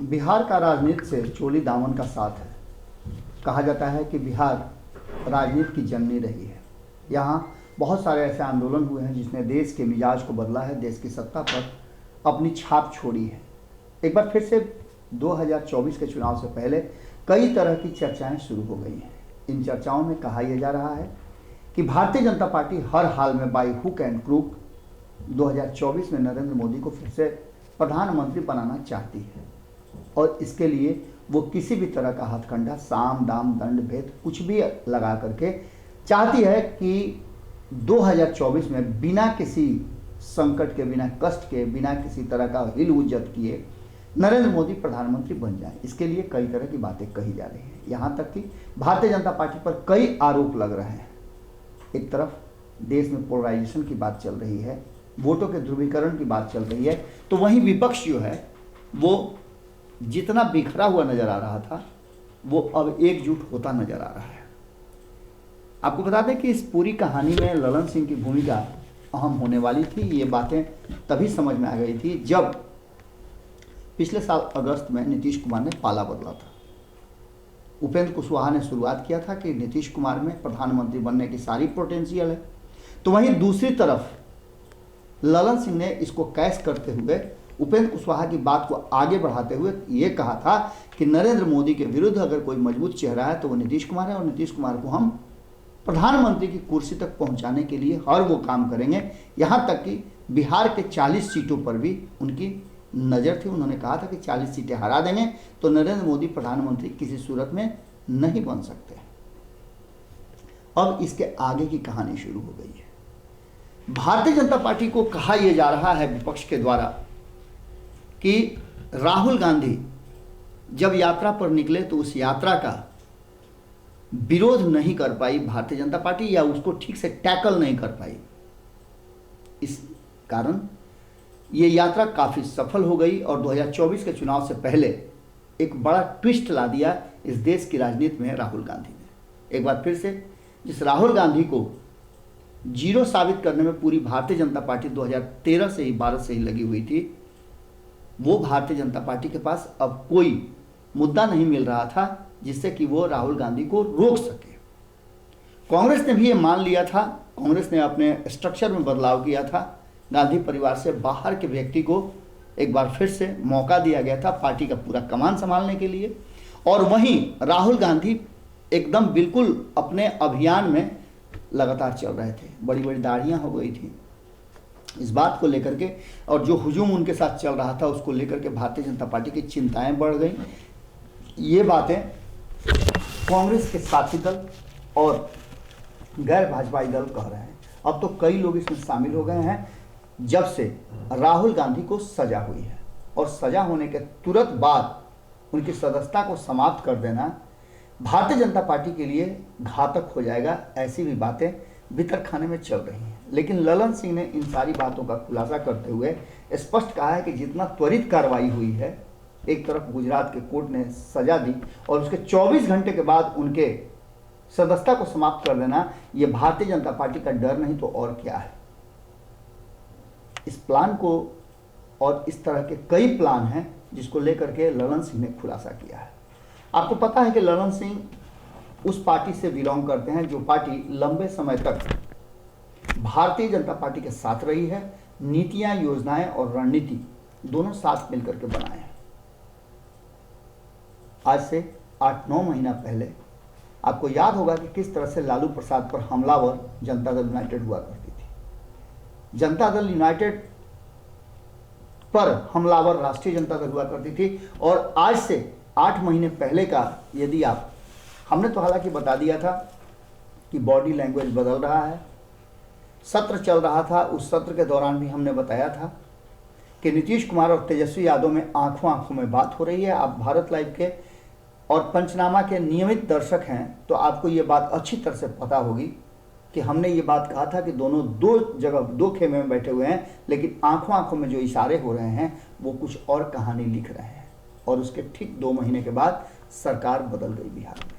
बिहार का राजनीति से चोली दामन का साथ है। कहा जाता है कि बिहार राजनीति की जननी रही है। यहाँ बहुत सारे ऐसे आंदोलन हुए हैं जिसने देश के मिजाज को बदला है, देश की सत्ता पर अपनी छाप छोड़ी है। एक बार फिर से 2024 के चुनाव से पहले कई तरह की चर्चाएं शुरू हो गई हैं। इन चर्चाओं में कहा यह जा रहा है कि भारतीय जनता पार्टी हर हाल में बाई हुक एंड क्रूक 2024 में नरेंद्र मोदी को फिर से प्रधानमंत्री बनाना चाहती है और इसके लिए वो किसी भी तरह का हथकंडा, साम दाम दंड भेद कुछ भी लगा करके चाहती है कि 2024 में बिना किसी संकट के, बिना कष्ट के, बिना किसी तरह का हिल हुज्जत किए नरेंद्र मोदी प्रधानमंत्री बन जाएं। इसके लिए कई तरह की बातें कही जा रही हैं। यहाँ तक कि भारतीय जनता पार्टी पर कई आरोप लग रहे हैं। एक तरफ देश में पोलराइजेशन की बात चल रही है, वोटों के ध्रुवीकरण की बात चल रही है, तो वहीं विपक्ष जो है वो जितना बिखरा हुआ नजर आ रहा था वो अब एकजुट होता नजर आ रहा है। आपको बता दें कि इस पूरी कहानी में ललन सिंह की भूमिका अहम होने वाली थी। ये बातें तभी समझ में आ गई थी जब पिछले साल अगस्त में नीतीश कुमार ने पाला बदला था। उपेंद्र कुशवाहा ने शुरुआत किया था कि नीतीश कुमार में प्रधानमंत्री बनने की सारी पोटेंशियल है, तो वहीं दूसरी तरफ ललन सिंह ने इसको कैश करते हुए उपेंद्र कुशवाहा की बात को आगे बढ़ाते हुए ये कहा था कि नरेंद्र मोदी के विरुद्ध अगर कोई मजबूत चेहरा है तो वो नीतीश कुमार है और नीतीश कुमार को हम प्रधानमंत्री की कुर्सी तक पहुंचाने के लिए हर वो काम करेंगे। यहाँ तक कि बिहार के 40 सीटों पर भी उनकी नज़र थी। उन्होंने कहा था कि 40 सीटें हरा देंगे तो नरेंद्र मोदी प्रधानमंत्री किसी सूरत में नहीं बन सकते। अब इसके आगे की कहानी शुरू हो गई है। भारतीय जनता पार्टी को कहा यह जा रहा है विपक्ष के द्वारा कि राहुल गांधी जब यात्रा पर निकले तो उस यात्रा का विरोध नहीं कर पाई भारतीय जनता पार्टी, या उसको ठीक से टैकल नहीं कर पाई। इस कारण ये यात्रा काफ़ी सफल हो गई और 2024 के चुनाव से पहले एक बड़ा ट्विस्ट ला दिया इस देश की राजनीति में राहुल गांधी ने। एक बार फिर से जिस राहुल गांधी को जीरो साबित करने में पूरी भारतीय जनता पार्टी 2013 से ही 12 से ही लगी हुई थी, वो भारतीय जनता पार्टी के पास अब कोई मुद्दा नहीं मिल रहा था जिससे कि वो राहुल गांधी को रोक सके। कांग्रेस ने भी ये मान लिया था। कांग्रेस ने अपने स्ट्रक्चर में बदलाव किया था। गांधी परिवार से बाहर के व्यक्ति को एक बार फिर से मौका दिया गया था पार्टी का पूरा कमान संभालने के लिए। और वहीं राहुल गांधी एकदम बिल्कुल अपने अभियान में लगातार चल रहे थे। बड़ी बड़ी दाढ़ियाँ हो गई थी इस बात को लेकर के, और जो हुजूम उनके साथ चल रहा था उसको लेकर के भारतीय जनता पार्टी की चिंताएं बढ़ गई। ये बातें कांग्रेस के साथी दल और गैर भाजपाई दल कह रहे हैं। अब तो कई लोग इसमें शामिल हो गए हैं जब से राहुल गांधी को सजा हुई है, और सजा होने के तुरंत बाद उनकी सदस्यता को समाप्त कर देना भारतीय जनता पार्टी के लिए घातक हो जाएगा। ऐसी भी बातें भीतर खाने में चल रही हैं। लेकिन ललन सिंह ने इन सारी बातों का खुलासा करते हुए स्पष्ट कहा है कि जितना त्वरित कार्रवाई हुई है, एक तरफ गुजरात के कोर्ट ने सजा दी और उसके 24 घंटे के बाद उनके सदस्यता को समाप्त कर देना, यह भारतीय जनता पार्टी का डर नहीं तो और क्या है। इस प्लान को और इस तरह के कई प्लान हैं जिसको लेकर के ललन सिंह ने खुलासा किया है। आपको पता है कि ललन सिंह उस पार्टी से बिलोंग करते हैं जो पार्टी लंबे समय तक भारतीय जनता पार्टी के साथ रही है। नीतियां, योजनाएं और रणनीति दोनों साथ मिलकर के बनाए हैं। आज से 8-9 महीना पहले आपको याद होगा कि किस तरह से लालू प्रसाद पर हमलावर जनता दल यूनाइटेड हुआ करती थी। जनता दल यूनाइटेड पर हमलावर राष्ट्रीय जनता दल हुआ करती थी। और आज से 8 महीने पहले का यदि आप, हमने तो हालांकि बता दिया था कि बॉडी लैंग्वेज बदल रहा है। सत्र चल रहा था, उस सत्र के दौरान भी हमने बताया था कि नीतीश कुमार और तेजस्वी यादव में आंखों आंखों में बात हो रही है। आप भारत लाइव के और पंचनामा के नियमित दर्शक हैं तो आपको ये बात अच्छी तरह से पता होगी कि हमने ये बात कहा था कि दोनों दो जगह, दो खेमे में बैठे हुए हैं, लेकिन आंखों आंखों में जो इशारे हो रहे हैं वो कुछ और कहानी लिख रहे हैं। और उसके ठीक 2 महीने के बाद सरकार बदल गई बिहार में।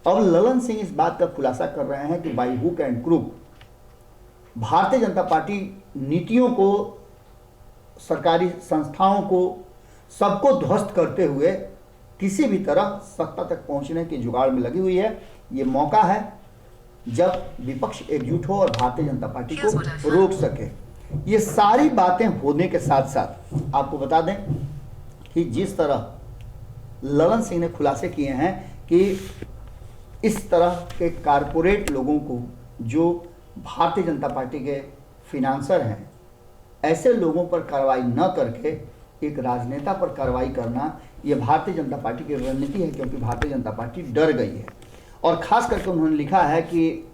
अब ललन सिंह इस बात का खुलासा कर रहे हैं कि by hook and crook Bharatiya Janata party नीतियों को, सरकारी संस्थाओं को, सबको ध्वस्त करते हुए किसी भी तरह सत्ता तक पहुंचने की जुगाड़ में लगी हुई है। ये मौका है जब विपक्ष एकजुट हो और भारतीय जनता पार्टी को रोक सके। ये सारी बातें होने के साथ साथ आपको बता दें कि जिस तरह ललन सिंह ने खुलासे किए हैं कि इस तरह के कारपोरेट लोगों को जो भारतीय जनता पार्टी के फिनांसर हैं, ऐसे लोगों पर कार्रवाई न करके एक राजनेता पर कार्रवाई करना ये भारतीय जनता पार्टी की रणनीति है, क्योंकि भारतीय जनता पार्टी डर गई है। और खास करके उन्होंने लिखा है कि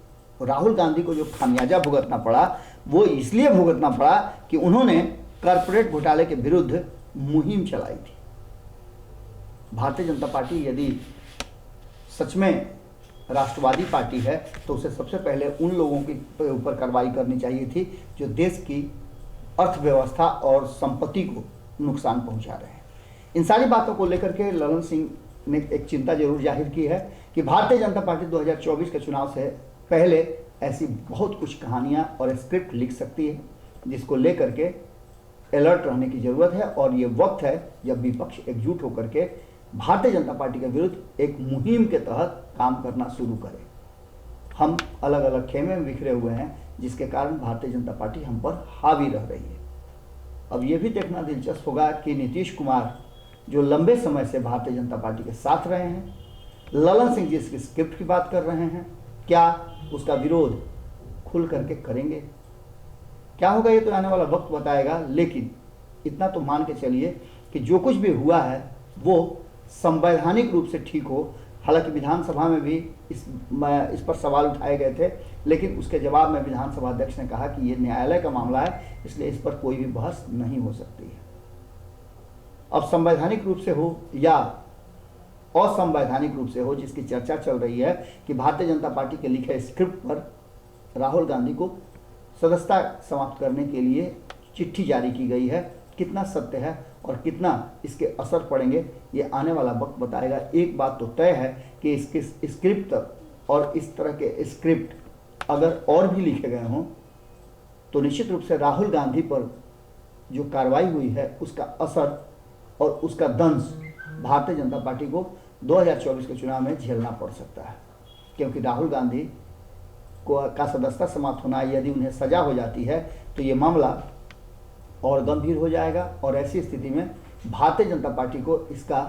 राहुल गांधी को जो खामियाजा भुगतना पड़ा वो इसलिए भुगतना पड़ा कि उन्होंने कॉरपोरेट घोटाले के विरुद्ध मुहिम चलाई थी। भारतीय जनता पार्टी यदि सच में राष्ट्रवादी पार्टी है तो उसे सबसे पहले उन लोगों के ऊपर कार्रवाई करनी चाहिए थी जो देश की अर्थव्यवस्था और संपत्ति को नुकसान पहुंचा रहे हैं। इन सारी बातों को लेकर के ललन सिंह ने एक चिंता जरूर जाहिर की है कि भारतीय जनता पार्टी 2024 के चुनाव से पहले ऐसी बहुत कुछ कहानियां और स्क्रिप्ट लिख सकती है, जिसको लेकर के अलर्ट रहने की जरूरत है। और ये वक्त है जब विपक्ष एकजुट होकर के भारतीय जनता पार्टी के विरुद्ध एक मुहिम के तहत काम करना शुरू करे। हम अलग अलग खेमे में बिखरे हुए हैं, जिसके कारण भारतीय जनता पार्टी हम पर हावी रह रही है। अब ये भी देखना दिलचस्प होगा कि नीतीश कुमार जो लंबे समय से भारतीय जनता पार्टी के साथ रहे हैं, ललन सिंह जिसकी स्क्रिप्ट की बात कर रहे हैं, क्या उसका विरोध खुल करके करेंगे? क्या होगा ये तो आने वाला वक्त बताएगा। लेकिन इतना तो मान के चलिए कि जो कुछ भी हुआ है वो संवैधानिक रूप से ठीक हो। हालांकि विधानसभा में भी इस पर सवाल उठाए गए थे, लेकिन उसके जवाब में विधानसभा अध्यक्ष ने कहा कि ये न्यायालय का मामला है, इसलिए इस पर कोई भी बहस नहीं हो सकती है। अब संवैधानिक रूप से हो या असंवैधानिक रूप से हो, जिसकी चर्चा चल रही है कि भारतीय जनता पार्टी के लिखे स्क्रिप्ट पर राहुल गांधी को सदस्यता समाप्त करने के लिए चिट्ठी जारी की गई है, कितना सत्य है और कितना इसके असर पड़ेंगे ये आने वाला वक्त बताएगा। एक बात तो तय है कि इसके स्क्रिप्ट और इस तरह के स्क्रिप्ट अगर और भी लिखे गए हों तो निश्चित रूप से राहुल गांधी पर जो कार्रवाई हुई है उसका असर और उसका दंश भारतीय जनता पार्टी को 2024 के चुनाव में झेलना पड़ सकता है। क्योंकि राहुल गांधी का सदस्यता समाप्त होना यदि उन्हें सजा हो जाती है तो ये मामला और गंभीर हो जाएगा और ऐसी स्थिति में भारतीय जनता पार्टी को इसका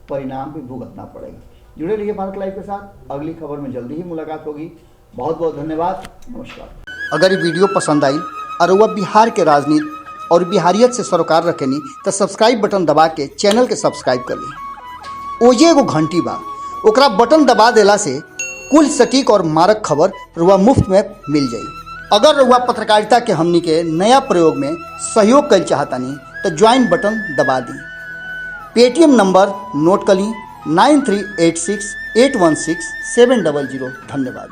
परिणाम भी भुगतना पड़ेगा। जुड़े रहिए भारत लाइव के साथ, अगली खबर में जल्दी ही मुलाकात होगी। बहुत बहुत धन्यवाद, नमस्कार। अगर ये वीडियो पसंद आई और वह बिहार के राजनीति और बिहारियत से सरोकार रखेनी तो सब्सक्राइब बटन दबा के चैनल के सब्सक्राइब कर ली। ओजे एगो घंटी बा, ओकरा बटन दबा देला से कुल सटीक और मारक खबर रुआ मुफ्त में मिल जाई। अगर रुआ पत्रकारिता के हमनी के नया प्रयोग में सहयोग कर चाहतानी तो ज्वाइन बटन दबा दी। पेटीएम नंबर नोट कर ली 9386816700। धन्यवाद।